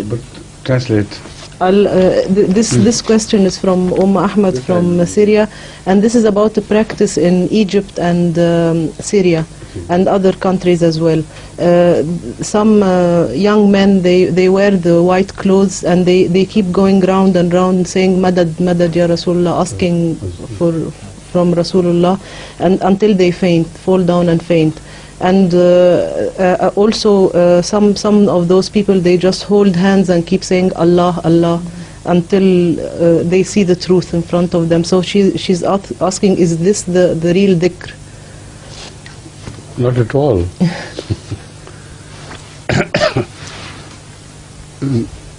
but translate. This question is from Ahmed from Syria, and this is about the practice in Egypt and Syria and other countries as well. Some young men, they wear the white clothes and they keep going round and round saying Madad Madad Ya Rasulallah, asking from Rasulullah, and until they fall down and faint. And also some of those people, they just hold hands and keep saying Allah Allah until they see the truth in front of them. So she's asking, is this the real dhikr? Not at all.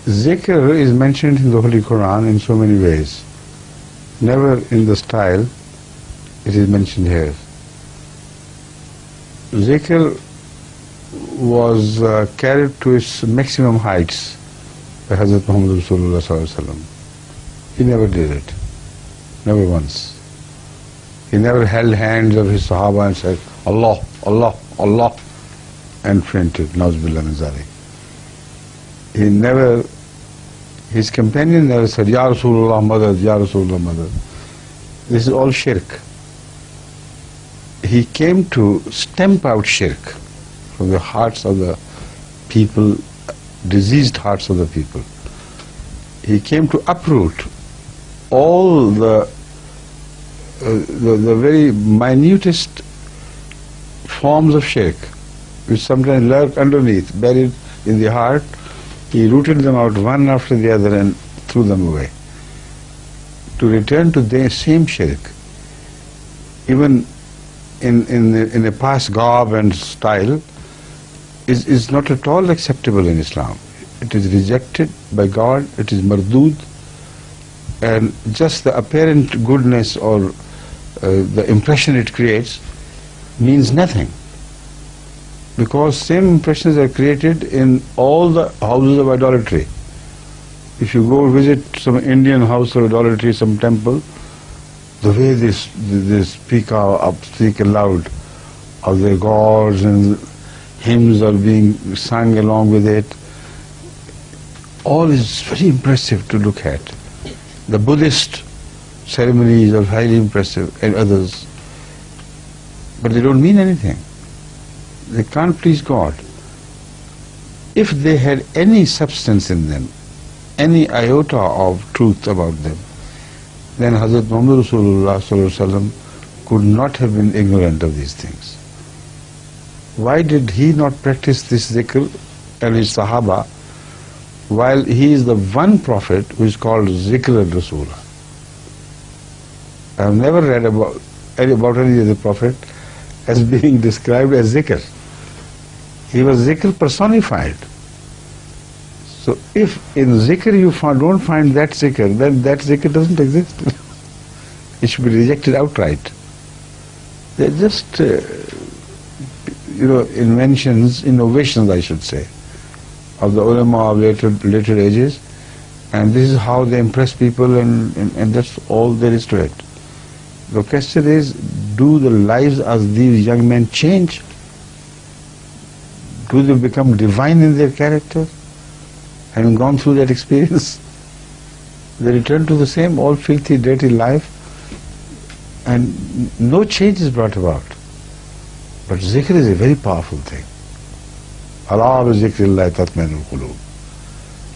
Zikr is mentioned in the Holy Quran in so many ways. Never in the style it is mentioned here. Zikr was carried to its maximum heights by Hazrat Muhammad Rasulullah Sallallahu Alaihi Wasallam. He never did it. Never once. He never held hands of his Sahaba and said, Allah, Allah, Allah, and fainted. Nauzubillah min zalik. He never, his companion never said, Ya Rasulullah Madad, Ya Rasulullah Madad. This is all shirk. He came to stamp out shirk from the hearts of the people, diseased hearts of the people. He came to uproot all the very minutest forms of shirk, which sometimes lurk underneath, buried in the heart. He rooted them out one after the other and threw them away. To return to the same shirk, even in a past garb and style, is not at all acceptable in Islam. It is rejected by God, it is mardud, and just the apparent goodness or the impression it creates means nothing. Because same impressions are created in all the houses of idolatry. If you go visit some Indian house of idolatry, some temple, the way they speak aloud of their gods and hymns are being sung along with it, all is very impressive to look at. The Buddhist ceremonies are highly impressive and others, but they don't mean anything. They can't please God. If they had any substance in them, any iota of truth about them, then Hazrat Muhammad Rasulullah Sallallahu Alaihi Wasallam could not have been ignorant of these things. Why did he not practice this zikr and his Sahaba, while he is the one prophet who is called Zikr al-Rasulah? I have never read about any other prophet as being described as zikr. He was zikr personified. So if in zikr you don't find that zikr, then that zikr doesn't exist. It should be rejected outright. They're just innovations I should say, of the ulama of later ages, and this is how they impress people, and that's all there is to it. The question is, do the lives of these young men change? Do they become divine in their character? Having gone through that experience, they return to the same old filthy, dirty life, and no change is brought about. But zikr is a very powerful thing. Allah bi zikrillah tatma'innul qulub.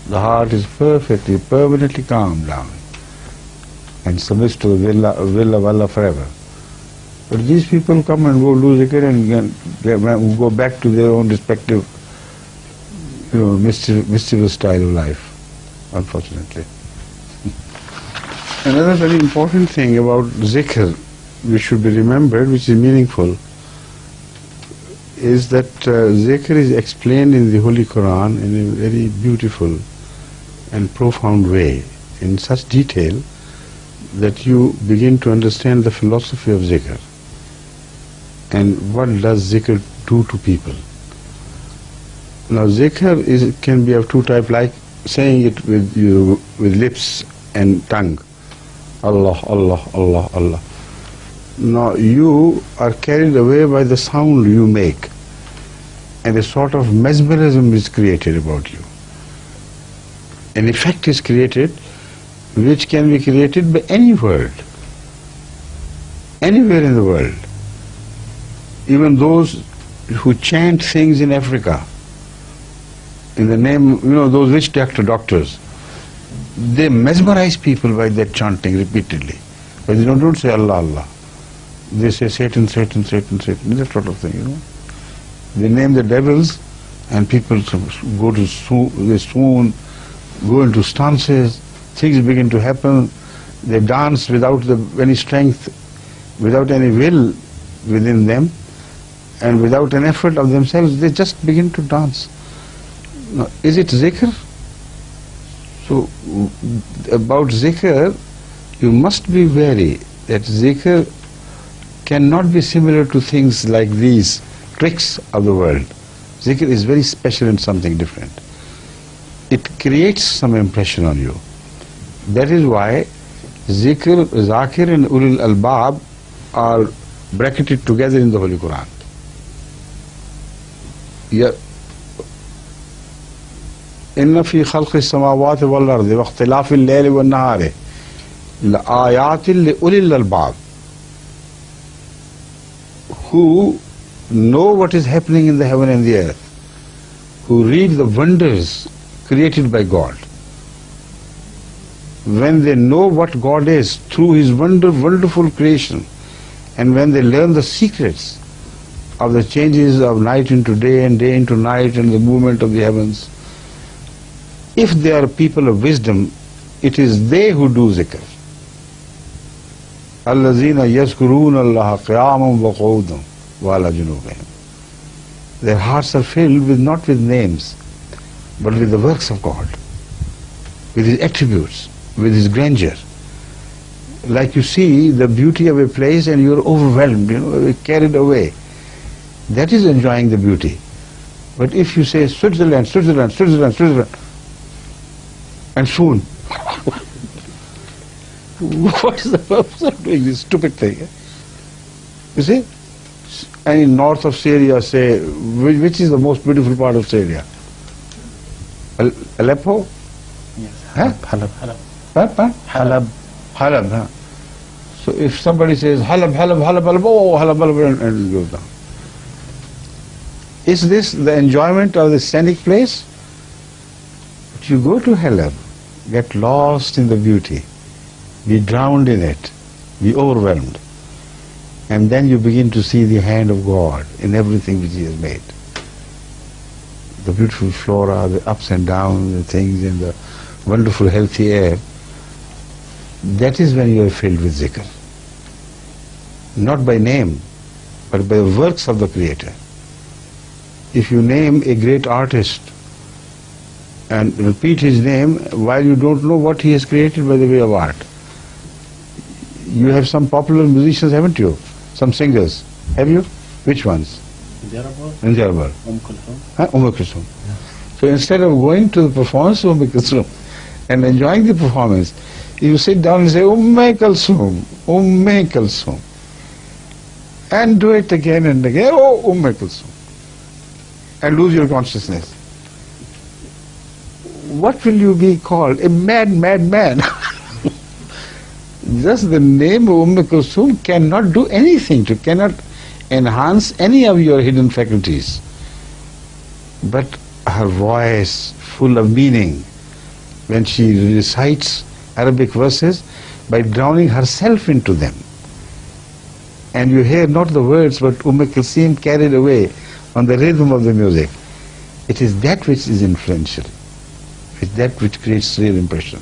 The heart is perfectly, permanently calmed down and submits to the will of Allah forever. But these people come and go, do zikr and go back to their own respective mischievous style of life, unfortunately. Another very important thing about zikr, which should be remembered, which is meaningful, is that zikr is explained in the Holy Quran in a very beautiful and profound way, in such detail that you begin to understand the philosophy of zikr and what does zikr do to people. Now zikr can be of two types, like saying it with lips and tongue. Allah, Allah, Allah, Allah. Now you are carried away by the sound you make, and a sort of mesmerism is created about you. an effect is created which can be created by any word, anywhere in the world. Even those who chant things in Africa, in the name, those witch doctors, they mesmerize people by that chanting repeatedly. But they don't say Allah, Allah. They say Satan, Satan, Satan, Satan, that sort of thing, They name the devils, and people they swoon, go into stances, things begin to happen, they dance without any strength, without any will within them, and without an effort of themselves, they just begin to dance. Now, is it zikr? So, about zikr, you must be wary that zikr cannot be similar to things like these tricks of the world. Zikr is very special and something different. It creates some impression on you. That is why zikr, zakir and ulul albab are bracketed together in the Holy Quran. إن في خلق السماوات والأرض واختلاف الليل والنهار لآيات لأولي الألباب, who know what is happening in the heaven and the earth, who read the wonders created by God. When they know what God is through His wonderful creation, and when they learn the secrets of the changes of night into day and day into night and the movement of the heavens, if they are people of wisdom, it is they who do zikr. الَّذِينَ يَذْكُرُونَ اللَّهَ قِيَامًا وَقُعُودًا وَعَلَى جُنُوبِهِمْ. Their hearts are filled not with names, but with the works of God, with His attributes, with His grandeur. Like you see the beauty of a place and you are overwhelmed, carried away. That is enjoying the beauty. But if you say Switzerland, Switzerland, Switzerland, Switzerland, and soon, what is the purpose of doing this stupid thing? You see? And in north of Syria, say, which is the most beautiful part of Syria? Aleppo? Yes. Huh? Halab. Halab. Halab, huh? So if somebody says Halab, Halab, Halab, Halab, oh, Halab, Halab, and it goes down. Is this the enjoyment of the scenic place? But you go to Halab, get lost in the beauty, be drowned in it, be overwhelmed, and then you begin to see the hand of God in everything which He has made. The beautiful flora, the ups and downs, the things in the wonderful healthy air. That is when you are filled with zikr. Not by name, but by the works of the Creator. If you name a great artist and repeat his name while you don't know what he has created by the way of art. You have some popular musicians, haven't you? Some singers. Have you? Which ones? Injarbal. Kulthum. So instead of going to the performance of Kulthum and enjoying the performance, you sit down and say, Kulthum, Kulthum. And do it again and again, Kulthum. And lose your consciousness. What will you be called? A mad man. Just the name of Kulthum cannot do anything, cannot enhance any of your hidden faculties. But her voice, full of meaning, when she recites Arabic verses, by drowning herself into them. And you hear not the words, but Kulthum carried away on the rhythm of the music. It is that which is influential. It's that which creates real impression.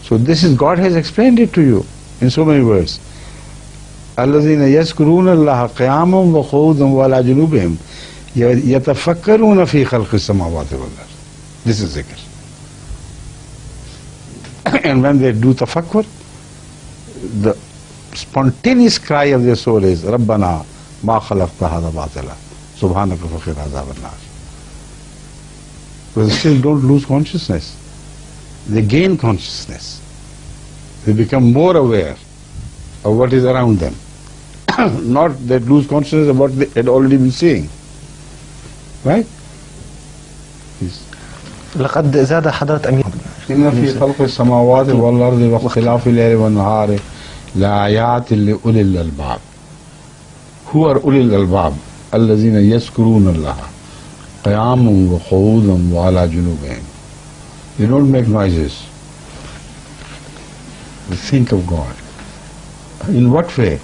So this is, God has explained it to you in so many words. الَّذِينَ يَذْكُرُونَ اللَّهَ قِيَامًا وَقُعُودًا وَعَلَى جُنُوبِهِمْ يَتَفَكَّرُونَ فِي خَلْقِ السَّمَاوَاتِ وَالْأَرْضِ. This is zikr. And when they do tafakkur, the spontaneous cry of their soul is رَبَّنَا مَا خَلَقْتَ هَذَا بَاطِلًا سُبْحَانَكَ فَقِنَا عَذَابَ النَّارِ. But they still don't lose consciousness. They gain consciousness. They become more aware of what is around them. Not that lose consciousness of what they had already been seeing. Right? لقد زاد حضرة أمير إن في خلق السماوات والأرض واختلاف الليل والنهار لآيات لأولي الألباب. Who are أولي الألباب؟ الذين يذكرون الله قياما وقعودا وعلى جنوبهم. You don't make noises. You think of God. In what way?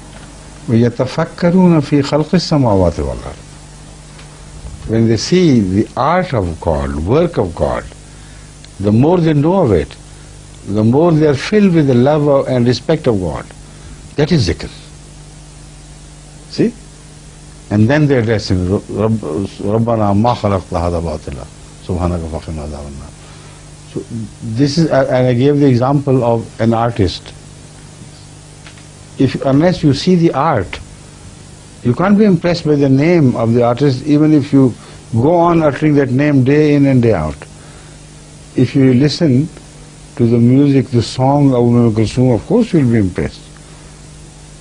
ويتفكرون في خلق السماوات والأرض. When they see the art of God, work of God, the more they know of it, the more they are filled with the love and respect of God. That is zikr. See? And then they address him, Rabbana ma khalaqta hadha batila, subhanaka faqina adhaban nar. So this is, and I gave the example of an artist. Unless you see the art, you can't be impressed by the name of the artist, even if you go on uttering that name day in and day out. If you listen to the music, the song of Kulsum, of course you'll be impressed.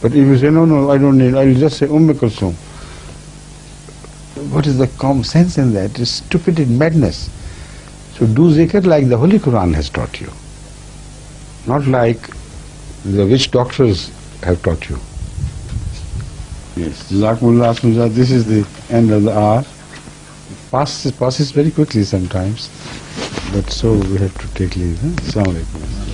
But if you say, no, I don't need, I'll just say Kulsum. What is the common sense in that? It's stupid, madness. So do zikr like the Holy Quran has taught you, not like the witch doctors have taught you. Yes, Jazakumullah. This is the end of the hour. Passes very quickly sometimes, but so we have to take leave. Assalamu alaikum.